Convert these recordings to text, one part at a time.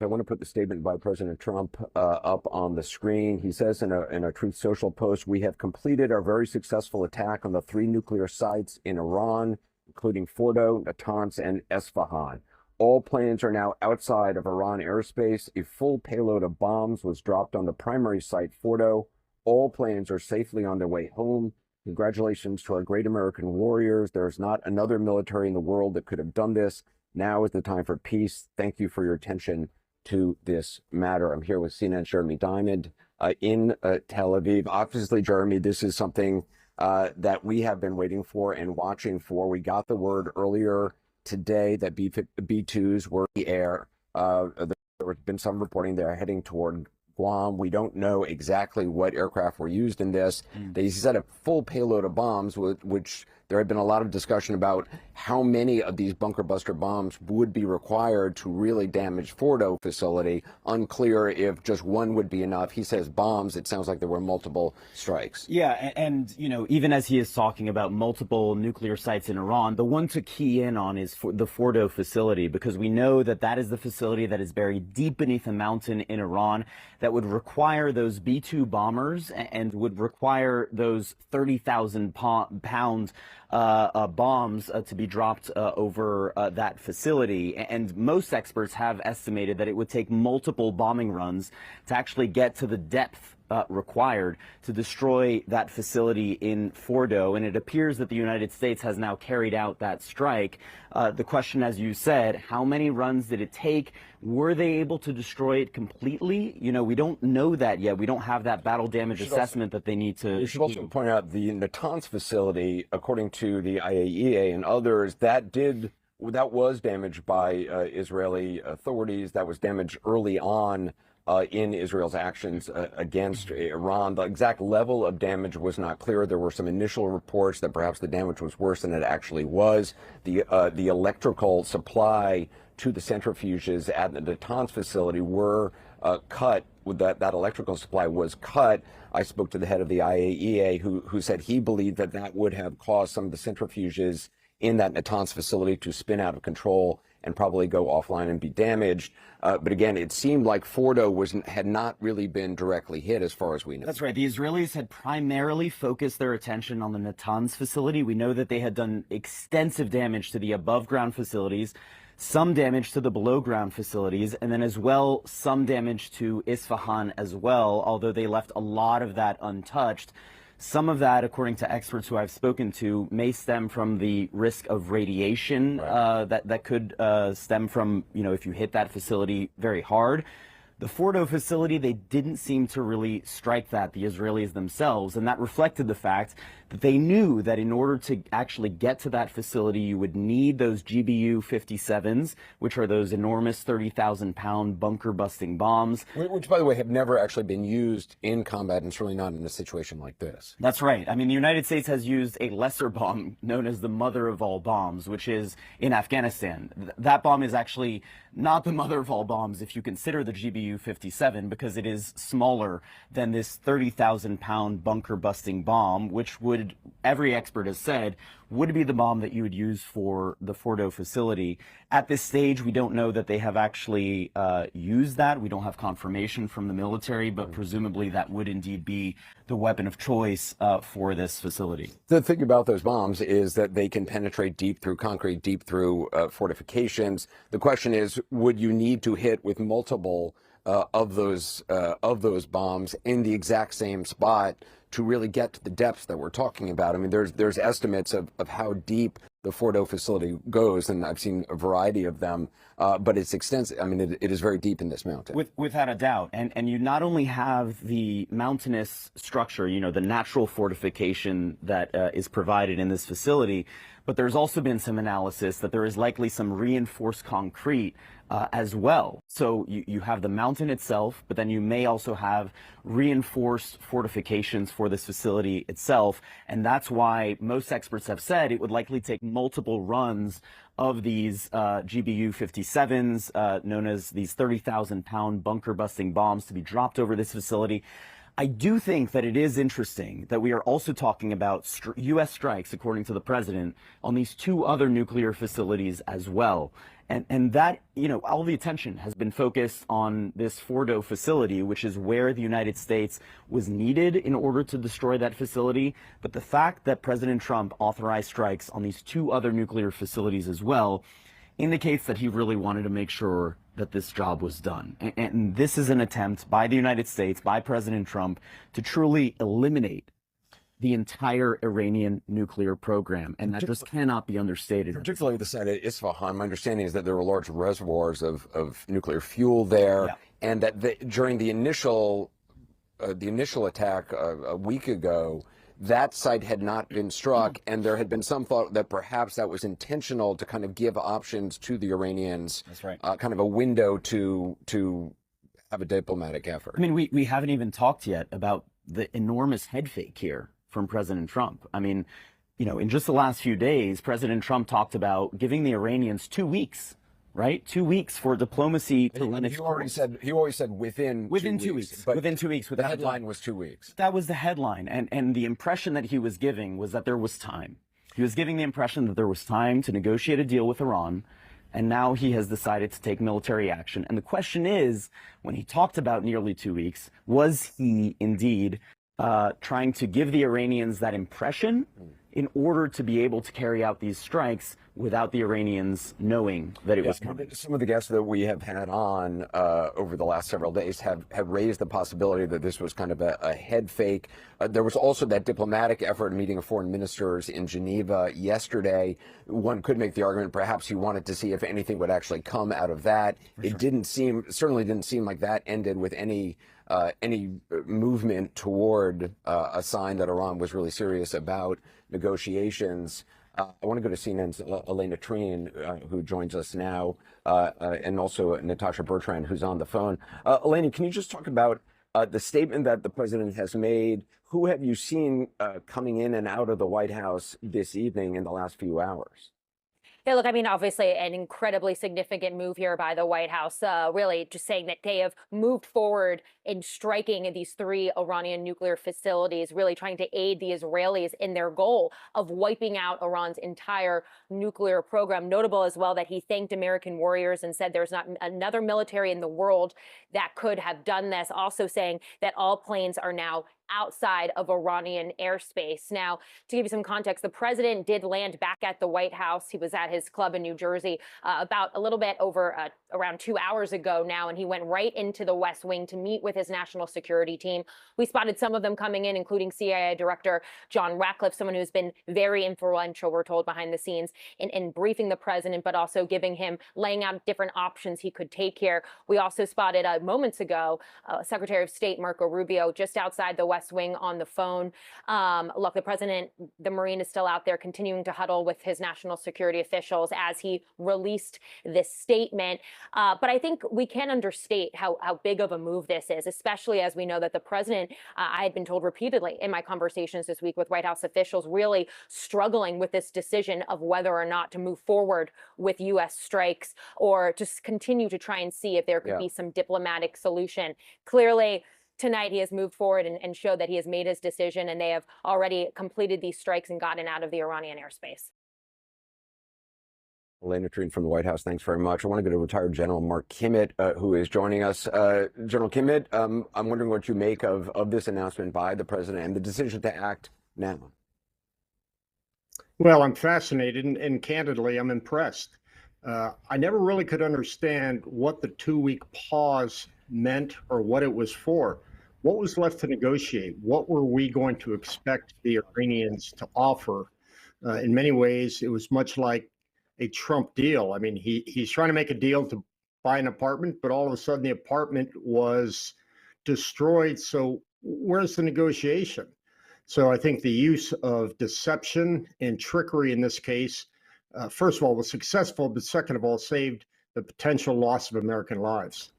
I want to put the statement by President Trump up on the screen. He says in a Truth Social post, "We have completed our very successful attack on the 3 nuclear sites in Iran, including Fordo, Natanz, and Esfahan. All planes are now outside of Iran airspace. A full payload of bombs was dropped on the primary site, Fordo. All planes are safely on their way home. Congratulations to our great American warriors. There is not another military in the world that could have done this. Now is the time for peace. Thank you for your attention to this matter." I'm here with CNN's Jeremy Diamond in Tel Aviv. Obviously, Jeremy, this is something that we have been waiting for and watching for. We got the word earlier today that B-2s were in the air. There has been some reporting they're heading toward Guam. We don't know exactly what aircraft were used in this. They said a full payload of bombs, which there had been a lot of discussion about how many of these bunker buster bombs would be required to really damage Fordo facility. Unclear if just one would be enough. He says bombs. It sounds like there were multiple strikes. Yeah, and you know, even as he is talking about multiple nuclear sites in Iran, the one to key in on is the Fordo facility, because we know that that is the facility that is buried deep beneath a mountain in Iran that would require those B-2 bombers and would require those 30,000 pound bombs to be dropped over that facility. And most experts have estimated that it would take multiple bombing runs to actually get to the depth required to destroy that facility in Fordo. And it appears that the United States has now carried out that strike. The question, as you said, how many runs did it take? Were they able to destroy it completely? You know, we don't know that yet. We don't have that battle damage assessment that they need to. You should also point out the Natanz facility, according to the IAEA and others, that was damaged by Israeli authorities. That was damaged early on in Israel's actions against Iran. The exact level of damage was not clear. There were some initial reports that perhaps the damage was worse than it actually was. The electrical supply to the centrifuges at the Natanz facility were cut. That electrical supply was cut. I spoke to the head of the IAEA who said he believed that would have caused some of the centrifuges in that Natanz facility to spin out of control and probably go offline and be damaged. But again, it seemed like Fordo had not really been directly hit as far as we know. That's right. The Israelis had primarily focused their attention on the Natanz facility. We know that they had done extensive damage to the above ground facilities, some damage to the below ground facilities, and then as well some damage to Isfahan as well, although they left a lot of that untouched. Some of that, according to experts who I've spoken to, may stem from the risk of radiation that could stem from, you know, if you hit that facility very hard. The Fordo facility, they didn't seem to really strike that, the Israelis themselves, and that reflected the fact that they knew that in order to actually get to that facility, you would need those GBU-57s, which are those enormous 30,000-pound bunker-busting bombs. Which, by the way, have never actually been used in combat, and certainly not in a situation like this. That's right. I mean, the United States has used a lesser bomb known as the mother of all bombs, which is in Afghanistan. That bomb is actually not the mother of all bombs if you consider the GBU-57, because it is smaller than this 30,000-pound bunker-busting bomb, which would, every expert has said, would be the bomb that you would use for the Fordo facility. At this stage, we don't know that they have actually used that. We don't have confirmation from the military, but presumably that would indeed be the weapon of choice for this facility. The thing about those bombs is that they can penetrate deep through concrete, deep through fortifications. The question is, would you need to hit with multiple of those bombs in the exact same spot to really get to the depths that we're talking about? I mean, there's estimates of how deep the Fordo facility goes, and I've seen a variety of them, but it's extensive. I mean, it is very deep in this mountain. Without a doubt. And you not only have the mountainous structure, you know, the natural fortification that is provided in this facility, but there's also been some analysis that there is likely some reinforced concrete as well. So you have the mountain itself, but then you may also have reinforced fortifications for this facility itself. And that's why most experts have said it would likely take multiple runs of these GBU-57s, known as these 30,000-pound bunker-busting bombs, to be dropped over this facility. I do think that it is interesting that we are also talking about U.S. strikes, according to the president, on these two other nuclear facilities as well. And that, all the attention has been focused on this Fordo facility, which is where the United States was needed in order to destroy that facility. But the fact that President Trump authorized strikes on these two other nuclear facilities as well indicates that he really wanted to make sure that this job was done. And this is an attempt by the United States, by President Trump, to truly eliminate the entire Iranian nuclear program. And that just cannot be understated. Particularly the site at Isfahan. My understanding is that there were large reservoirs of nuclear fuel there, Yeah. and that during the initial attack a week ago, that site had not been struck, and there had been some thought that perhaps that was intentional to kind of give options to the Iranians. That's right. Kind of a window to have a diplomatic effort. I mean, we haven't even talked yet about the enormous head fake here from President Trump. I mean, in just the last few days, President Trump talked about giving the Iranians 2 weeks, right? 2 weeks for diplomacy to run its course. He always said within 2 weeks. But within 2 weeks. the headline was 2 weeks. That was the headline. And the impression that he was giving was that there was time. He was giving the impression that there was time to negotiate a deal with Iran. And now he has decided to take military action. And the question is, when he talked about nearly 2 weeks, was he indeed trying to give the Iranians that impression in order to be able to carry out these strikes without the Iranians knowing that it was coming? Some of the guests that we have had on over the last several days have raised the possibility that this was kind of a head fake. There was also that diplomatic effort, meeting of foreign ministers in Geneva yesterday. One could make the argument perhaps he wanted to see if anything would actually come out of that. Certainly didn't seem like that ended with any movement toward a sign that Iran was really serious about negotiations. I want to go to CNN's Elena Treen, who joins us now, and also Natasha Bertrand, who's on the phone. Elena, can you just talk about the statement that the president has made? Who have you seen coming in and out of the White House this evening in the last few hours? Yeah, look, I mean, obviously an incredibly significant move here by the White House, really just saying that they have moved forward in striking these three Iranian nuclear facilities, really trying to aid the Israelis in their goal of wiping out Iran's entire nuclear program. Notable as well that he thanked American warriors and said there's not another military in the world that could have done this. Also saying that all planes are now outside of Iranian airspace. Now, to give you some context, the president did land back at the White House. He was at his club in New Jersey about a little bit over around 2 hours ago now, and he went right into the West Wing to meet with his national security team. We spotted some of them coming in, including CIA Director John Ratcliffe, someone who's been very influential, we're told, behind the scenes in briefing the president, but also giving him, laying out different options he could take here. We also spotted moments ago Secretary of State Marco Rubio just outside the West Wing on the phone. Look, the president, the Marine, is still out there continuing to huddle with his national security officials as he released this statement. But I think we can't understate how big of a move this is, especially as we know that the president, I had been told repeatedly in my conversations this week with White House officials, really struggling with this decision of whether or not to move forward with U.S. strikes or just continue to try and see if there could be some diplomatic solution. Clearly, tonight he has moved forward and showed that he has made his decision, and they have already completed these strikes and gotten out of the Iranian airspace. Elena Treen from the White House, thanks very much. I want to go to retired General Mark Kimmitt, who is joining us. General Kimmitt, I'm wondering what you make of this announcement by the president and the decision to act now. Well, I'm fascinated, and candidly, I'm impressed. I never really could understand what the 2-week pause meant or what it was for. What was left to negotiate? What were we going to expect the Iranians to offer? In many ways, it was much like a Trump deal. I mean, he's trying to make a deal to buy an apartment, but all of a sudden the apartment was destroyed. So where's the negotiation? So I think the use of deception and trickery in this case, first of all, was successful, but second of all, saved the potential loss of American lives.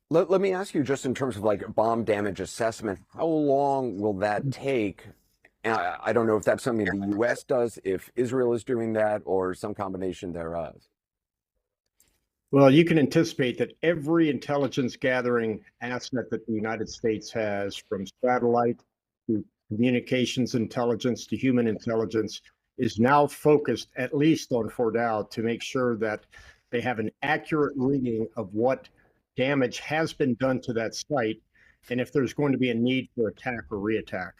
Let me ask you, just in terms of like bomb damage assessment, how long will that take? I don't know if that's something the U.S. does, if Israel is doing that, or some combination thereof. Well, you can anticipate that every intelligence gathering asset that the United States has, from satellite to communications intelligence to human intelligence, is now focused at least on Fordow to make sure that they have an accurate reading of what damage has been done to that site and if there's going to be a need for attack or reattack.